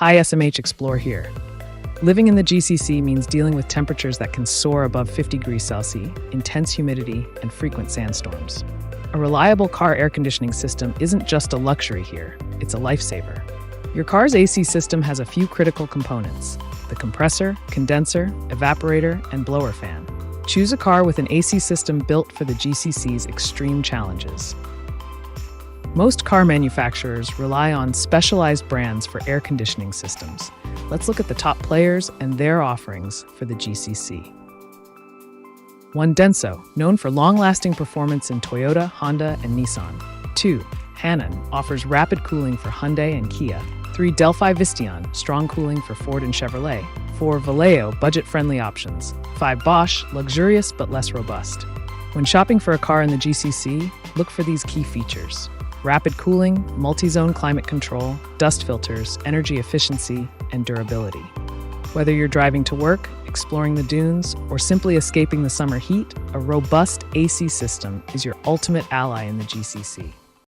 Hi, Smhexplore here. Living in the GCC means dealing with temperatures that can soar above 50 degrees Celsius, intense humidity, and frequent sandstorms. A reliable car air conditioning system isn't just a luxury here, it's a lifesaver. Your car's AC system has a few critical components: the compressor, condenser, evaporator, and blower fan. Choose a car with an AC system built for the GCC's extreme challenges. Most car manufacturers rely on specialized brands for air conditioning systems. Let's look at the top players and their offerings for the GCC. 1. Denso, known for long-lasting performance in Toyota, Honda, and Nissan. 2. Hanon, offers rapid cooling for Hyundai and Kia. 3. Delphi Vistion, strong cooling for Ford and Chevrolet. 4. Valeo, budget-friendly options. 5. Bosch, luxurious but less robust. When shopping for a car in the GCC, look for these key features: rapid cooling, multi-zone climate control, dust filters, energy efficiency, and durability. Whether you're driving to work, exploring the dunes, or simply escaping the summer heat, a robust AC system is your ultimate ally in the GCC.